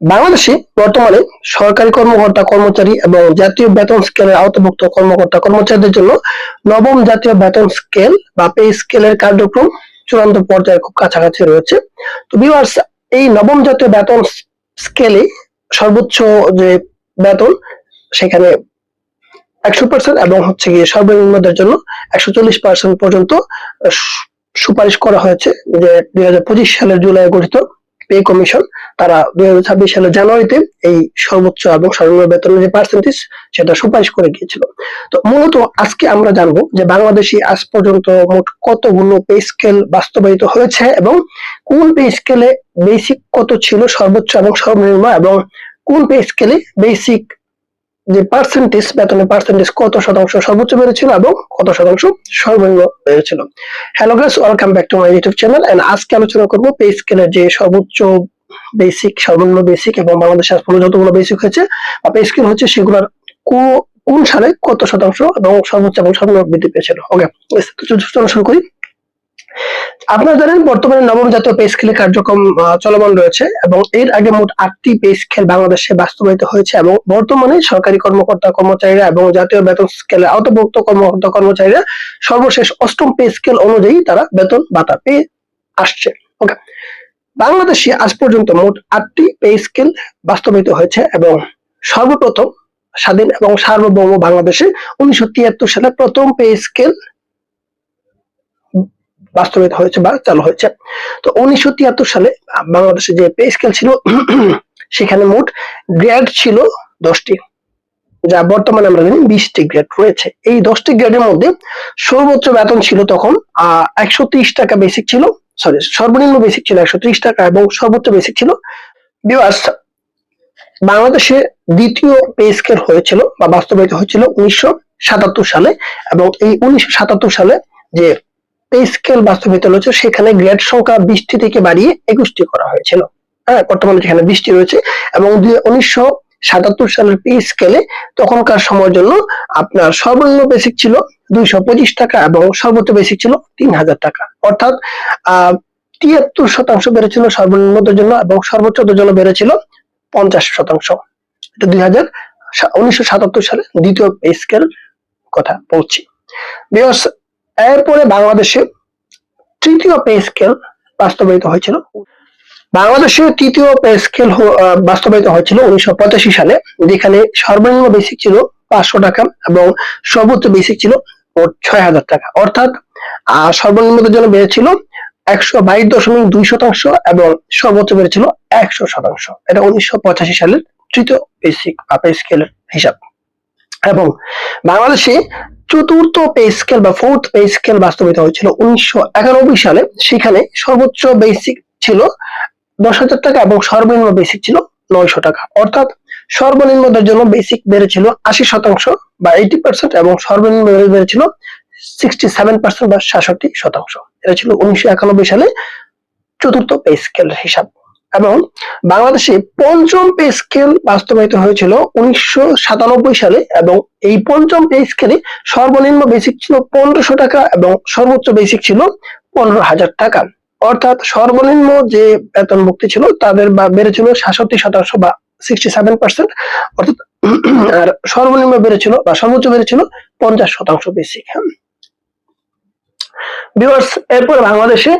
বাংলাদেশে বর্তমানে সরকারি কর্মকর্তা কর্মচারী এবং জাতীয় বেতন স্কেলের আওতাভুক্ত কর্মকর্তা কর্মচারীদের জন্য নবম জাতীয় বেতন স্কেল বা পে স্কেলের কার্যক্রম চূড়ান্ত পর্যায়ে খুব কাছাকাছি রয়েছে। তো ভিউয়ার্স, এই নবম জাতীয় বেতন স্কেলে সর্বোচ্চ যে বেতন সেখানে 100% এবং হচ্ছে গিয়ে সর্বনিম্নদের জন্য 140% পর্যন্ত সুপারিশ করা হয়েছে। যে 2025 সালের জুলাই গঠিত পে কমিশন তারা 2026 সালের জানুয়ারিতে এই সর্বোচ্চ এবং সর্বনিম্ন বেতনের যে পার্সেন্টেজ সেটা সুপারিশ করে গিয়েছিল। তো মূলত আজকে আমরা জানবো যে বাংলাদেশে আজ পর্যন্ত মোট কতগুলো পে স্কেল বাস্তবায়িত হয়েছে এবং কোন পে স্কেলে বেসিক কত ছিল সর্বোচ্চ এবং সর্বনিম্ন, এবং কোন পে স্কেলে বেসিক যে পার্সেন্টেজ বেতনের পার্সেন্টেজ কত শতাংশ সর্বোচ্চ বেড়েছিল এবং কত শতাংশ সর্বনিম্ন বেড়েছিল। Hello guys, welcome back to my YouTube channel. And আজকে আলোচনা করব পে স্কেলের যে সর্বোচ্চ বেসিক, সর্বনিম্ন বেসিক এবং বাংলাদেশে আজ পর্যন্ত যতগুলো বেসিক হয়েছে বা পে স্কেল হচ্ছে সেগুলোর কোন সালে কত শতাংশ এবং সর্বোচ্চ এবং সর্বনিম্ন বৃদ্ধি পেয়েছিল। ওকে, চলো শুরু করি। আপনারা জানেন বর্তমানে নবম জাতীয় পে স্কেলের কার্যক্রম চলমান রয়েছে এবং এর আগে মোট 8টি পে স্কেল বাংলাদেশে বাস্তবায়িত হয়েছে এবং বর্তমানে সরকারি কর্মকর্তা কর্মচারীরা এবং জাতীয় বেতন স্কেলের আওতাভুক্ত কর্মকর্তা কর্মচারীরা সর্বশেষ 8ম পে স্কেল অনুযায়ী তারা বেতন ভাতা পেয়ে আসছে। ওকে, বাংলাদেশে আজ পর্যন্ত মোট 8টি পে স্কেল বাস্তবায়িত হয়েছে এবং সর্বপ্রথম স্বাধীন এবং সার্বভৌম বাংলাদেশে 1973 সালে প্রথম পে স্কেল বাস্তবায়িত হয়েছে বা চালু হয়েছে। তো 1973 সালে বাংলাদেশে যে পে স্কেল ছিল সেখানে মোট গ্রেড ছিল 10টি, যা বর্তমানে আমরা জানি 20টি গ্রেড রয়েছে। এই 10টি গ্রেডের মধ্যে সর্বোচ্চ বেতন ছিল তখন 130 টাকা বেসিক ছিল, সর্বনিম্ন বেসিক ছিল 130 টাকা এবং সর্বোচ্চ বেসিক ছিল। ভিউয়ার্স, বাংলাদেশে দ্বিতীয় পে স্কেল হয়েছিল বা বাস্তবায়িত হয়েছিল 1977 সালে এবং এই 1977 সালে যে পে স্কেল বাস্তবায়িত হয়েছে সেখানে গ্রেড সংখ্যা 20টি থেকে বাড়িয়ে 21টি করা হয়েছিল। হ্যাঁ, বর্তমানে যেখানে 20টি রয়েছে এবং 1977 সালের পে স্কেলে তখনকার সময়ের জন্য আপনার সর্বনিম্ন বেসিক ছিল 225 টাকা এবং সর্বোচ্চ বেসিক ছিল 3000 টাকা, অর্থাৎ 73% বেড়েছিল সর্বনিম্নদের জন্য এবং সর্বোচ্চদের জন্য বেড়েছিল 50%। এটা 1977 সালে দ্বিতীয় পে স্কেল কথা বলছি। এরপরে বাংলাদেশে তৃতীয় পে স্কেল বাস্তবায়িত হয়েছিল। বাংলাদেশে তৃতীয় পে স্কেল বাস্তবায়িত হয়েছিল 1985 সালে, যেখানে সর্বনিম্ন বেসিক ছিল 500 টাকা এবং সর্বোচ্চ বেসিক ছিল 6000 টাকা, অর্থাৎ সর্বনিম্নদের জন্য বেড়েছিল 122.2% এবং সর্বোচ্চ বেড়েছিল 100%। এটা 1985 সালের তৃতীয় বেসিক বা পে স্কেলের হিসাব। এবং বাংলাদেশে চতুর্থ পে স্কেল বা ফোর্থ পে স্কেল বাস্তবায়িত হয়েছিল 1991 সালে, সেখানে সর্বোচ্চ বেসিক ছিল 10,000 টাকা এবং সর্বনিম্ন বেসিক ছিল 900 টাকা, অর্থাৎ সর্বনিম্নদের জন্য বেসিক বেড়েছিল 80% বা 80% এবং সর্বনিম্ন বেড়েছিল 67% বা 66%। এটা ছিল 1991 সালে চতুর্থ পে স্কেল হিসাব। এবং বাংলাদেশে পঞ্চম পে স্কেল বাস্তবায়িত হয়েছিল 1997 সালে এবং এই পঞ্চম পে স্কেলে সর্বনিম্ন বেসিক ছিল 1500 টাকা এবং সর্বোচ্চ বেসিক ছিল 15,000 টাকা, অর্থাৎ সর্বনিম্ন যে বেতন মুক্তি ছিল তাদের বেড়েছিল 67% বা 67%, অর্থাৎ আর সর্বনিম্ন বেড়েছিল বা সর্বোচ্চ বেড়েছিল 50% বেসিক। ভিউয়ার্স, এরপর বাংলাদেশে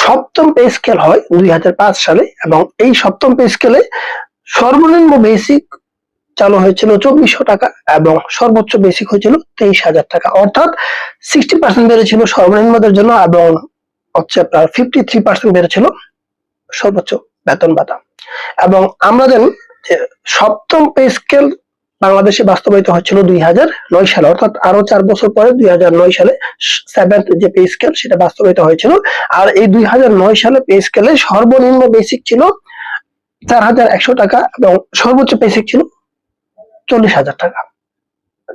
সপ্তম পে স্কেল হয় 2005 সালে এবং এই সপ্তম পে স্কেলে সর্বনিম্ন বেসিক চালু হয়েছিল 2400 টাকা এবং সর্বোচ্চ বেসিক হয়েছিল 23,000 টাকা, অর্থাৎ 60% বেড়েছিল সর্বনিম্নদের জন্য এবং হচ্ছে আপনার 53% বেড়েছিল সর্বোচ্চ বেতন ভাতা। এবং আমরা জানি যে সপ্তম পে স্কেল বাংলাদেশে বাস্তবায়িত হচ্ছিল 2009 সালে, অর্থাৎ আরো 4 বছর পরে 2009 সালে সেভেন্থ যে পে স্কেল সেটা বাস্তবায়িত হয়েছিল। আর এই 2009 সালে পে স্কেলে সর্বনিম্ন বেসিক ছিল 4100 টাকা এবং সর্বোচ্চ বেসিক ছিল 40,000 টাকা।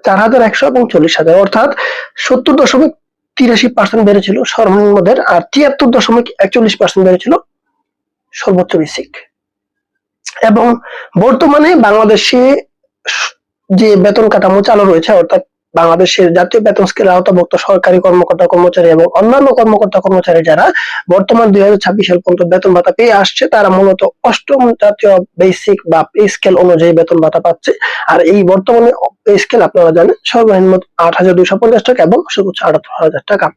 4100 এবং 40,000, অর্থাৎ 70.83% বেড়েছিল সর্বনিম্নদের আর 73.41% বেড়েছিল সর্বোচ্চ বেসিক। এবং বর্তমানে বাংলাদেশে যে বেতন কাঠামো চালু রয়েছে, অর্থাৎ বাংলাদেশের জাতীয় বেতন স্কেলের আওতাভুক্ত সরকারি কর্মকর্তা কর্মচারী এবং অন্যান্য কর্মকর্তা কর্মচারী যারা বর্তমান 2026 সাল পর্যন্ত বেতন ভাতা পেয়ে আসছে, তারা মূলত অষ্টম জাতীয় বেসিক বা পে স্কেল অনুযায়ী বেতন ভাতা পাচ্ছে। আর এই বর্তমানে পে স্কেল আপনারা জানেন সর্বনিম্ন 8,250 টাকা এবং সর্বোচ্চ 78,000 টাকা।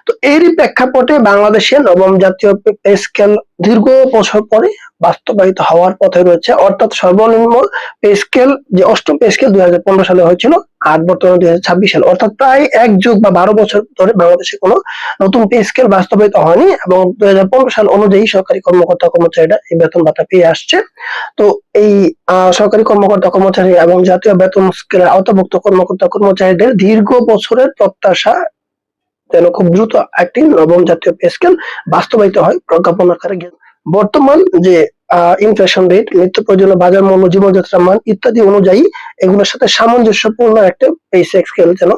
তো এরই প্রেক্ষাপটে বাংলাদেশে নবম জাতীয় পে স্কেল দীর্ঘ বছর পরে বাস্তবায়িত হওয়ার পথে রয়েছে। অর্থাৎ সর্বনিম্ন পে স্কেল যে অষ্টম পে স্কেল 2015 সালে হয়েছিল, আর বর্তমানে 2026 সাল, অর্থাৎ প্রায় 1 যুগ বা 12 বছর ধরে বাংলাদেশে কোনো নতুন পে স্কেল বাস্তবায়িত হয়নি এবং 2015 সাল অনুযায়ী সরকারি কর্মকর্তা কর্মচারীরা এই বেতন ভাতা পেয়ে আসছে। তো এই সরকারি কর্মকর্তা কর্মচারী এবং জাতীয় বেতন স্কেলের আওতাভুক্ত কর্মকর্তা কর্মচারীদের দীর্ঘ বছরের প্রত্যাশা যেন খুব দ্রুত একটি নবম জাতীয় পে স্কেল বাস্তবায়িত হয় প্রজ্ঞাপন আকারে। বর্তমান যে ইনফ্লেশন রেট, নিত্য প্রয়োজনীয় বাজার মূল্য, জীবনযাত্রার মান ইত্যাদি অনুযায়ী এগুলোর সাথে সামঞ্জস্যপূর্ণ একটা পে স্কেল যেন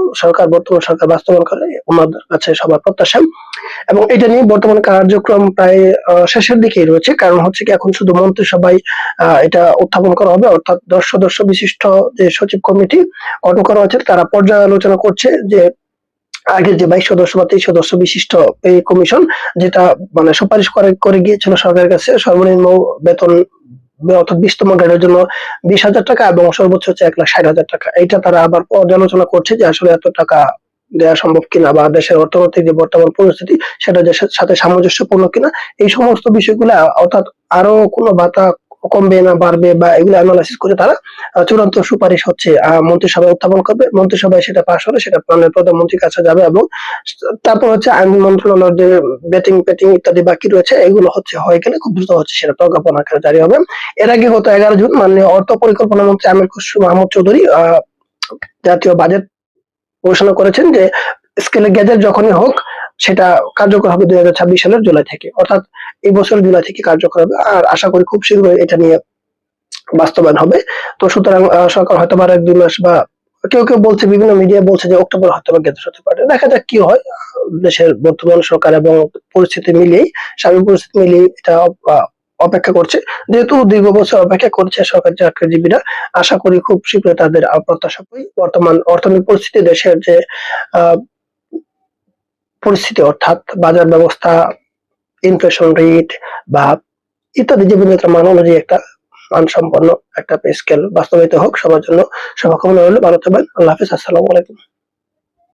বর্তমান সরকার বাস্তবায়ন করে, ওনাদের কাছে সবার প্রত্যাশা। এবং এটা নিয়ে বর্তমান কার্যক্রম প্রায় শেষের দিকেই রয়েছে। কারণ হচ্ছে কি, এখন শুধু মন্ত্রিসভায় এটা উত্থাপন করা হবে, অর্থাৎ 10 সদস্য বিশিষ্ট যে সচিব কমিটি গঠন করা হয়েছে তারা পর্যালোচনা করছে যে আগে যে 22 সদস্য বা 23 সদস্য বিশিষ্ট এই কমিশন যেটা মানে সুপারিশ করে গিয়েছিল সরকারের কাছে সর্বনিম্ন বেতন অর্থাৎ 20তম গ্রেডের জন্য 20,000 টাকা এবং সর্বোচ্চ হচ্ছে 1,60,000 টাকা। এইটা তারা আবার পর্যালোচনা করছে যে আসলে এত টাকা দেওয়া সম্ভব কিনা বা দেশের অর্থনৈতিক যে বর্তমান পরিস্থিতি সেটা দেশের সাথে সামঞ্জস্যপূর্ণ কিনা, এই সমস্ত বিষয়গুলো, অর্থাৎ আরো কোনো ভাতা কমবে না বাড়বে বা এগুলো অ্যানালাইসিস করে তারা চূড়ান্ত সুপারিশ হচ্ছে মন্ত্রিসভায় উত্থাপন করবে। মন্ত্রিসভায় সেটা পাশ হলে সেটা মাননীয় প্রধানমন্ত্রীর কাছে যাবে এবং তারপর হচ্ছে আইন মন্ত্রণালয়ের যে পেটিং ইত্যাদি বাকি রয়েছে এগুলো হচ্ছে হয়ে গেলে খুব দ্রুত হচ্ছে সেটা প্রজ্ঞাপন আকারে জারি হবে। এর আগে গত 11 জুন মাননীয় অর্থ পরিকল্পনা মন্ত্রী আমির খসরু মাহমুদ চৌধুরী জাতীয় বাজেট ঘোষণা করেছেন যে স্কেলে গেজেট যখনই হোক সেটা কার্যকর হবে 2026 সালের জুলাই থেকে, অর্থাৎ এই বছর জুলাই থেকে কার্যকর হবে। আর আশা করি খুব শীঘ্রই এটা নিয়ে বাস্তবায়ন হবে। তো সুতরাং সরকার হয়তো আর 1-2 মাস বা কেউ বলছে, বিভিন্ন মিডিয়া বলছে যে অক্টোবর হয়তো বা গেজেট হতে পারে। দেখা যাক কি হয়। দেশের বর্তমান সরকার এবং পরিস্থিতি মিলিয়েই, সার্বিক পরিস্থিতি মিলিয়ে এটা অপেক্ষা করছে। যেহেতু দীর্ঘ বছর অপেক্ষা করছে সরকারি চাকরিজীবীরা, আশা করি খুব শীঘ্রই তাদের প্রত্যাশা করি। বর্তমান অর্থনৈতিক পরিস্থিতি, দেশের যে পরিস্থিতি অর্থাৎ বাজার ব্যবস্থা, ইনফ্লেশন রেট বা ইত্যাদি জীবনযাত্রার মান অনুযায়ী একটা মানসম্পন্ন একটা পে স্কেল বাস্তবায়িত হোক সবার জন্য। শুভকামনা রইল। ভালো থাকবেন। আল্লাহ হাফেজ। আসসালামু আলাইকুম।